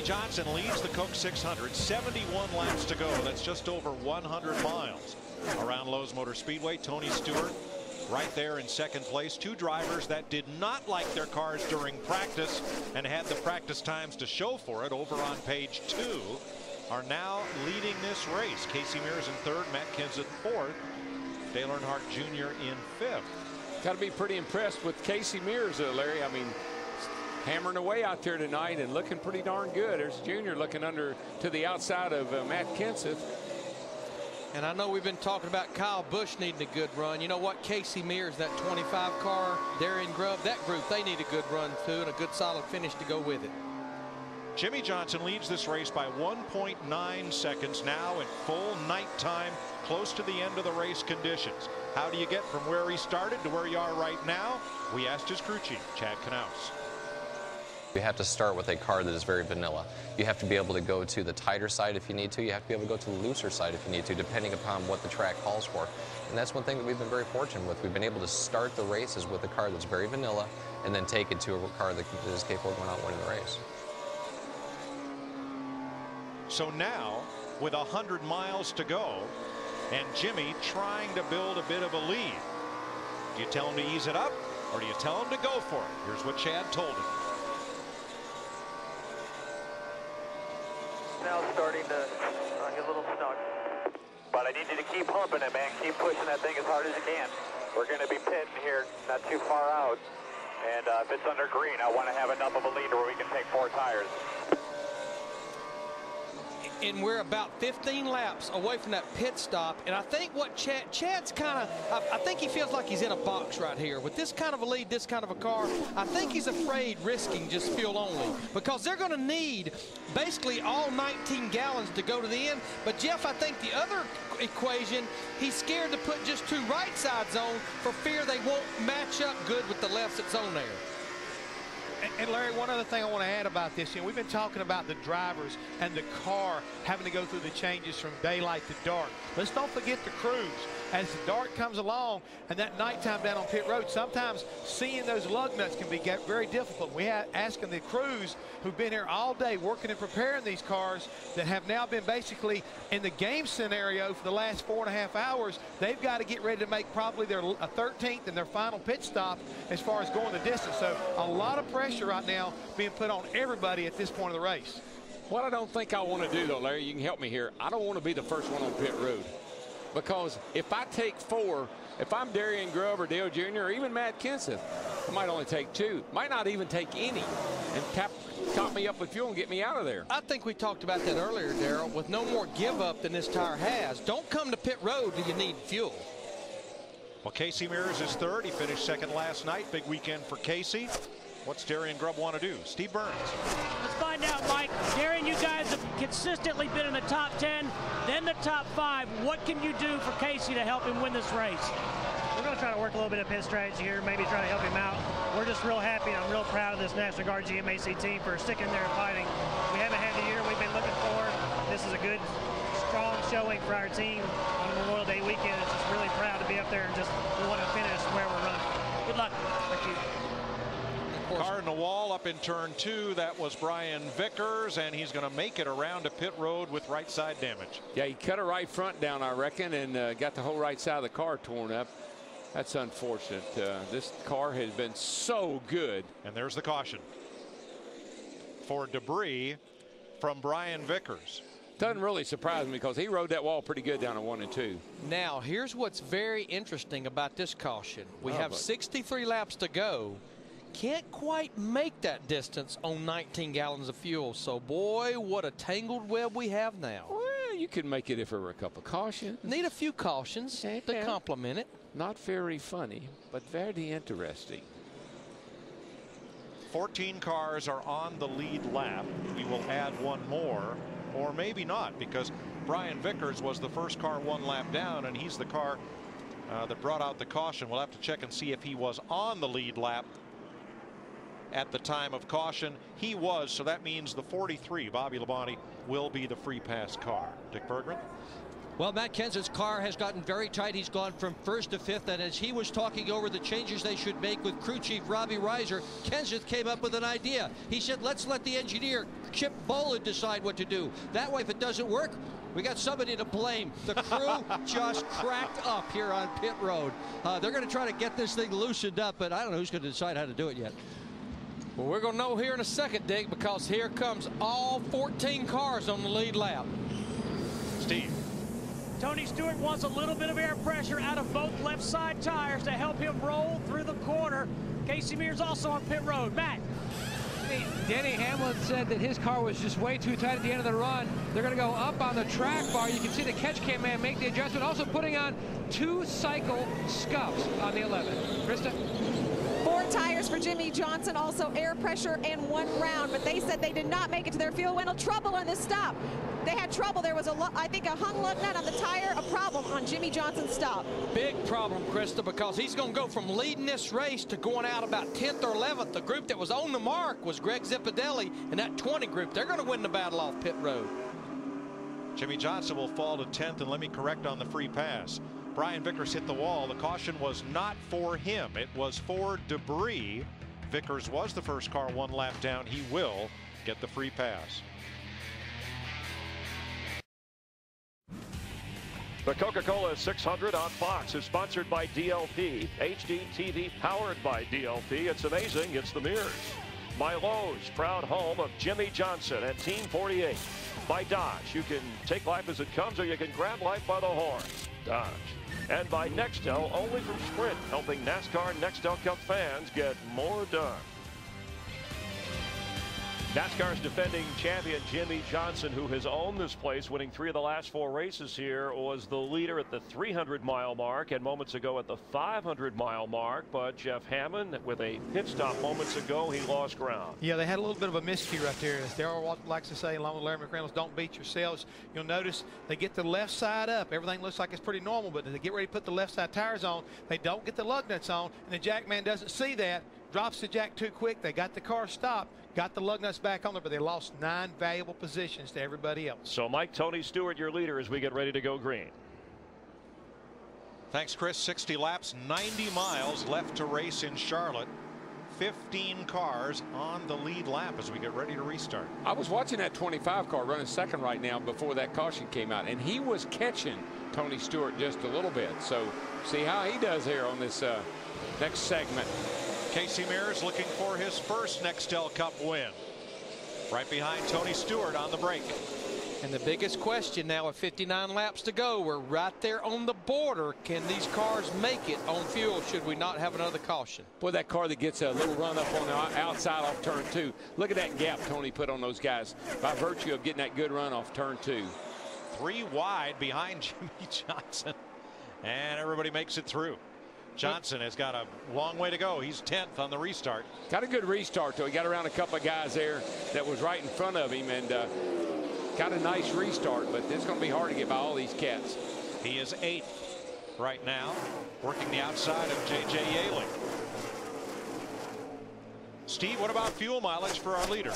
Johnson leads the Coke 600, 71 laps to go. That's just over 100 miles. Around Lowe's Motor Speedway, Tony Stewart right there in second place. Two drivers that did not like their cars during practice and had the practice times to show for it over on page 2 are now leading this race. Casey Mears in third, Matt Kenseth fourth, Dale Earnhardt Jr. in fifth. Got to be pretty impressed with Casey Mears, Larry. I mean, hammering away out there tonight and looking pretty darn good. There's Junior looking under to the outside of Matt Kenseth. And I know we've been talking about Kyle Busch needing a good run. You know what? Casey Mears, that 25 car, Darian Grubb, that group, they need a good run too and a good solid finish to go with it. Jimmy Johnson leads this race by 1.9 seconds now in full nighttime, close to the end of the race conditions. How do you get from where he started to where you are right now? We asked his crew chief, Chad Knaus. You have to start with a car that is very vanilla. You have to be able to go to the tighter side if you need to. You have to be able to go to the looser side if you need to, depending upon what the track calls for. And that's one thing that we've been very fortunate with. We've been able to start the races with a car that's very vanilla and then take it to a car that is capable of going out and winning the race. So now, with 100 miles to go, and Jimmy trying to build a bit of a lead. Do you tell him to ease it up, or do you tell him to go for it? Here's what Chad told him. Now starting to get a little snug. But I need you to keep humping it, man. Keep pushing that thing as hard as you can. We're going to be pitting here not too far out. And if it's under green, I want to have enough of a lead where we can take 4 tires. And we're about 15 laps away from that pit stop. And I think what Chad's kind of, I think he feels like he's in a box right here. With this kind of a lead, this kind of a car, I think he's afraid risking just fuel only. Because they're going to need basically all 19 gallons to go to the end. But Jeff, I think the other equation, he's scared to put just 2 right sides on for fear they won't match up good with the lefts that's on there. And Larry, one other thing I want to add about this, we've been talking about the drivers and the car having to go through the changes from daylight to dark. Let's don't forget the crews. As the dark comes along and that nighttime down on pit road, sometimes seeing those lug nuts can be very difficult. We have asking the crews who've been here all day working and preparing these cars that have now been basically in the game scenario for the last 4.5 hours. They've got to get ready to make probably their 13th and their final pit stop as far as going the distance. So a lot of pressure right now being put on everybody at this point of the race. What I don't think I want to do, though, Larry, you can help me here. I don't want to be the first one on pit road. Because if I take 4, if I'm Darian Grubb or Dale Jr. or even Matt Kenseth, I might only take 2, might not even take any, and top me up with fuel and get me out of there. I think we talked about that earlier, Darrell, with no more give up than this tire has. Don't come to pit road till you need fuel. Well, Casey Mears is third. He finished second last night. Big weekend for Casey. What's Darian Grubb want to do? Steve Burns. Let's find out, Mike. Darian, you guys have consistently been in the top 10, then the top 5. What can you do for Casey to help him win this race? We're going to try to work a little bit of pit strategy here, maybe try to help him out. We're just real happy. I'm real proud of this National Guard GMAC team for sticking there and fighting. We haven't had the year we've been looking for. This is a good, strong showing for our team on Memorial Day weekend. It's just really proud to be up there and just we want to finish where we're running. Good luck. Thank you. Car in the wall up in turn 2. That was Brian Vickers, and he's going to make it around to pit road with right side damage. Yeah, he cut a right front down, I reckon, and got the whole right side of the car torn up. That's unfortunate. This car has been so good. And there's the caution for debris from Brian Vickers. Doesn't really surprise me because he rode that wall pretty good down at 1 and 2. Now, here's what's very interesting about this caution. We have 63 laps to go. Can't quite make that distance on 19 gallons of fuel. So, boy, what a tangled web we have now. Well, you could make it if there were a couple of cautions. Need a few cautions to complement it. Not very funny, but very interesting. 14 cars are on the lead lap. We will add one more, or maybe not, because Brian Vickers was the first car 1 lap down, and he's the car that brought out the caution. We'll have to check and see if he was on the lead lap at the time of caution. He was, so that means the 43, Bobby Labonte, will be the free pass car. Dick Berggren. Well, Matt Kenseth's car has gotten very tight. He's gone from first to fifth, and as he was talking over the changes they should make with crew chief Robbie Reiser, Kenseth came up with an idea. He said, let's let the engineer, Chip Boland, decide what to do. That way, if it doesn't work, we got somebody to blame. The crew just cracked up here on pit road. They're going to try to get this thing loosened up, but I don't know who's going to decide how to do it yet. Well, we're going to know here in a second, Dick, because here comes all 14 cars on the lead lap. Steve. Tony Stewart wants a little bit of air pressure out of both left side tires to help him roll through the corner. Casey Mears also on pit road. Matt. Denny Hamlin said that his car was just way too tight at the end of the run. They're going to go up on the track bar. You can see the catch cam man make the adjustment, also putting on 2 cycle scuffs on the 11. Krista? 4 tires for Jimmy Johnson, also air pressure and 1 round, but they said they did not make it to their fuel window. Trouble on this stop. They had trouble. There was, I think, a hung lug nut on the tire, a problem on Jimmy Johnson's stop. Big problem, Krista, because he's going to go from leading this race to going out about 10th or 11th. The group that was on the mark was Greg Zipadelli and that 20 group. They're going to win the battle off pit road. Jimmy Johnson will fall to 10th, and let me correct on the free pass. Brian Vickers hit the wall. The caution was not for him. It was for debris. Vickers was the first car 1 lap down. He will get the free pass. The Coca-Cola 600 on Fox is sponsored by DLP. HD TV powered by DLP. It's amazing. It's the Mears. By Lowe's, proud home of Jimmy Johnson and Team 48. By Dodge, you can take life as it comes or you can grab life by the horns. Dodge. And by Nextel, only from Sprint, helping NASCAR Nextel Cup fans get more done. NASCAR's defending champion Jimmy Johnson, who has owned this place, winning 3 of the last 4 races here, was the leader at the 300-mile mark and moments ago at the 500-mile mark. But Jeff Hammond, with a pit stop moments ago, he lost ground. Yeah, they had a little bit of a miscue right there. As Darrell likes to say, along with Larry McReynolds, don't beat yourselves. You'll notice they get the left side up. Everything looks like it's pretty normal, but as they get ready to put the left side tires on, they don't get the lug nuts on, and the jack man doesn't see that, drops the jack too quick. They got the car stopped, got the lug nuts back on there, but they lost 9 valuable positions to everybody else. So Mike, Tony Stewart, your leader as we get ready to go green. Thanks, Chris. 60 laps, 90 miles left to race in Charlotte. 15 cars on the lead lap as we get ready to restart. I was watching that 25 car running second right now before that caution came out, and he was catching Tony Stewart just a little bit. So see how he does here on this next segment. Casey Mears looking for his first Nextel Cup win. Right behind Tony Stewart on the break. And the biggest question now with 59 laps to go, we're right there on the border. Can these cars make it on fuel should we not have another caution? Boy, that car that gets a little run up on the outside off turn 2. Look at that gap Tony put on those guys by virtue of getting that good run off turn 2. 3 wide behind Jimmy Johnson. And everybody makes it through. Johnson has got a long way to go. He's 10th on the restart. Got a good restart, though. He got around a couple of guys there that was right in front of him and got a nice restart, but it's going to be hard to get by all these cats. He is 8th right now, working the outside of J.J. Yaley. Steve, what about fuel mileage for our leader?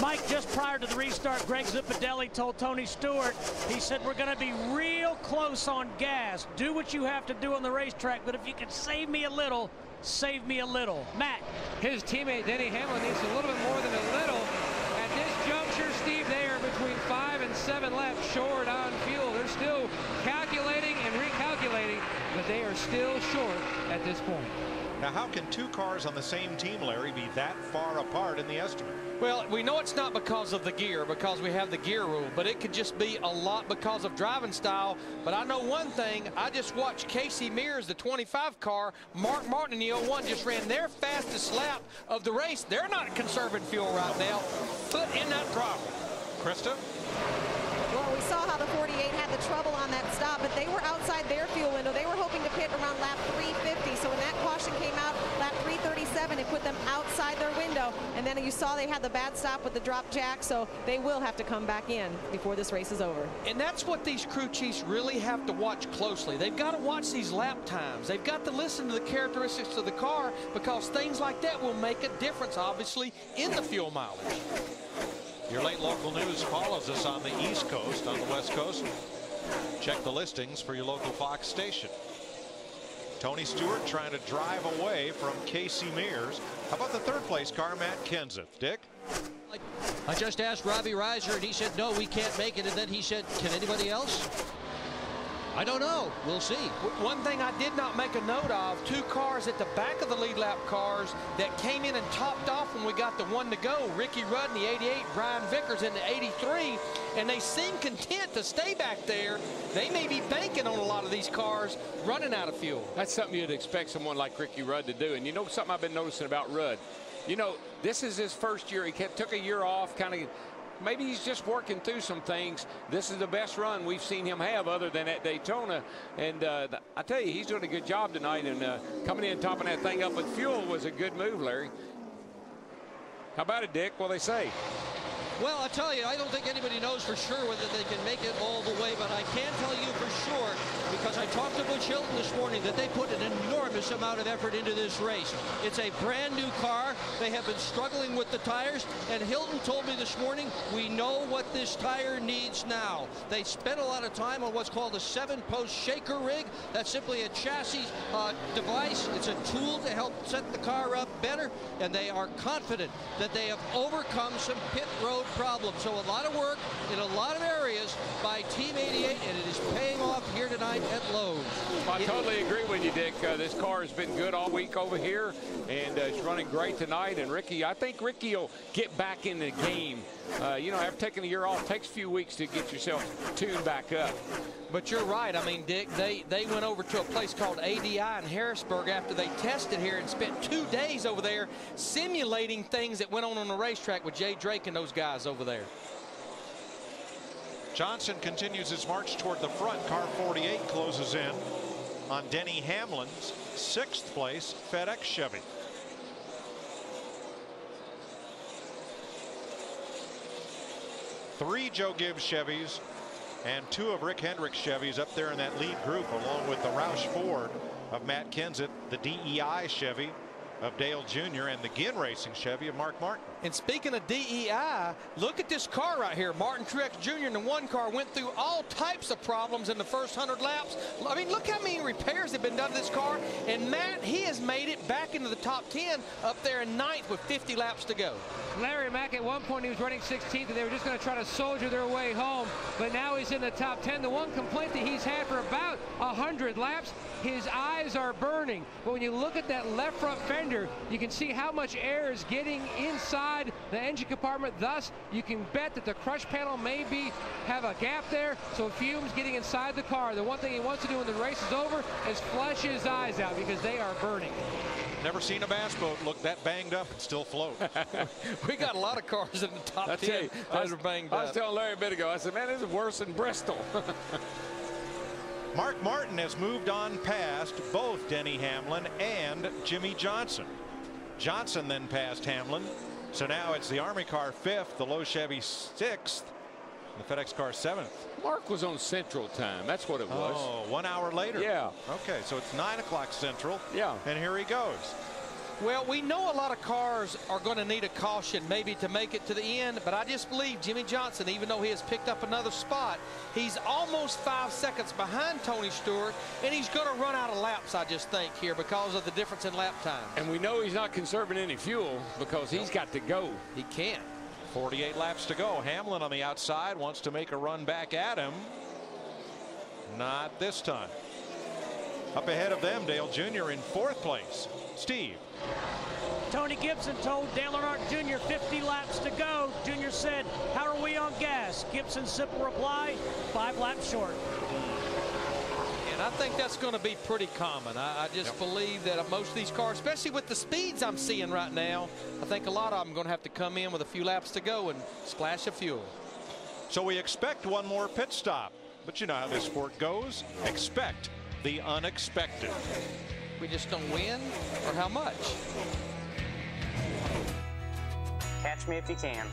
Mike, just prior to the restart, Greg Zipadelli told Tony Stewart, he said, we're going to be real close on gas. Do what you have to do on the racetrack, but if you can save me a little, save me a little. Matt. His teammate Denny Hamlin needs a little bit more than a little. At this juncture, Steve, they are between 5 and 7 laps short on fuel. They're still calculating and recalculating, but they are still short at this point. Now, how can 2 cars on the same team, Larry, be that far apart in the estimate? Well, we know it's not because of the gear, because we have the gear rule, but it could just be a lot because of driving style. But I know one thing, I just watched Casey Mears, the 25 car, Mark Martin in the 01 just ran their fastest lap of the race. They're not conserving fuel right now. Foot in that throttle. Krista? Well, we saw how the 48 had the trouble on that stop, but they were outside their fuel window. They were hoping to pit around lap 350. So when that caution came out, lap 337, it put them outside their window. And then you saw they had the bad stop with the drop jack, so they will have to come back in before this race is over. And that's what these crew chiefs really have to watch closely. They've got to watch these lap times. They've got to listen to the characteristics of the car, because things like that will make a difference, obviously, in the fuel mileage. Your late local news follows us on the East Coast. On the West Coast, Check the listings for your local Fox station. Tony Stewart trying to drive away from Casey Mears. How about the third place car, Matt Kenseth? Dick? I just asked Robbie Reiser, and he said, no, we can't make it. And then he said, can anybody else? I don't know. We'll see. One thing I did not make a note of, 2 cars at the back of the lead lap cars that came in and topped off when we got the 1 to go. Ricky Rudd in the 88, Brian Vickers in the 83, and they seem content to stay back there. They may be banking on a lot of these cars running out of fuel. That's something you'd expect someone like Ricky Rudd to do. And you know something I've been noticing about Rudd? You know, this is his first year. He took a year off, kind of. Maybe he's just working through some things. This is the best run we've seen him have other than at Daytona. And I tell you, he's doing a good job tonight. And coming in and topping that thing up with fuel was a good move, Larry. How about it, Dick? What do they say? Well, I tell you, I don't think anybody knows for sure whether they can make it all the way, but I can tell you for sure, because I talked to Butch Hilton this morning, that they put an enormous amount of effort into this race. It's a brand new car. They have been struggling with the tires, and Hilton told me this morning, we know what this tire needs now. They spent a lot of time on what's called a 7-post shaker rig. That's simply a chassis device. It's a tool to help set the car up better, and they are confident that they have overcome some pit road problems. So a lot of work in a lot of areas by Team 88, and it is paying off here tonight at Lowe's. I totally agree with you, Dick. This car has been good all week over here, and it's running great tonight. And Ricky, I think Ricky will get back in the game. You know, after taking a year off, it takes a few weeks to get yourself tuned back up. But you're right. I mean, Dick, they went over to a place called ADI in Harrisburg after they tested here and spent 2 days over there simulating things that went on the racetrack with Jay Drake and those guys over there. Johnson continues his march toward the front. Car 48 closes in on Denny Hamlin's 6th place FedEx Chevy. Three Joe Gibbs Chevys and 2 of Rick Hendrick's Chevys up there in that lead group, along with the Roush Ford of Matt Kenseth, the DEI Chevy of Dale Jr., and the Ginn Racing Chevy of Mark Martin. And speaking of DEI, look at this car right here. Martin Truex Jr. in the 1 car went through all types of problems in the first 100 laps. I mean, look how many repairs have been done to this car. And Matt, he has made it back into the top 10 up there in 9th with 50 laps to go. Larry Mack, at one point he was running 16th, and they were just going to try to soldier their way home, but now he's in the top 10. The one complaint that he's had for about 100 laps, his eyes are burning. But when you look at that left front fender, you can see how much air is getting inside the engine compartment. Thus, you can bet that the crush panel maybe have a gap there, so fumes getting inside the car. The one thing he wants to do when the race is over is flush his eyes out because they are burning. Never seen a bass boat look that banged up and still float. We got a lot of cars in the top 10 that are banged up. I was telling Larry a bit ago, I said, man, this is worse than Bristol. Mark Martin has moved on past both Denny Hamlin and Jimmy Johnson. Johnson then passed Hamlin. So now it's the Army car 5th, the Lowe Chevy 6th, the FedEx car 7th. Mark was on Central Time. That's what it was. Oh, 1 hour later. Yeah. Okay, so it's 9 o'clock Central. Yeah. And here he goes. Well, we know a lot of cars are going to need a caution maybe to make it to the end, but I just believe Jimmy Johnson, even though he has picked up another spot, he's almost 5 seconds behind Tony Stewart, and he's going to run out of laps, I just think, here because of the difference in lap time. And we know he's not conserving any fuel because he's got to go. He can't. 48 laps to go. Hamlin on the outside wants to make a run back at him. Not this time. Up ahead of them, Dale Jr. in 4th place. Steve. Tony Gibson told Dale Earnhardt Jr. 50 laps to go. Jr. said, how are we on gas? Gibson's simple reply, 5 laps short. And I think that's going to be pretty common. I just believe that most of these cars, especially with the speeds I'm seeing right now, I think a lot of them are going to have to come in with a few laps to go and splash of fuel. So we expect one more pit stop. But you know how this sport goes. Expect the unexpected. We just don't win, or how much? Catch me if you can.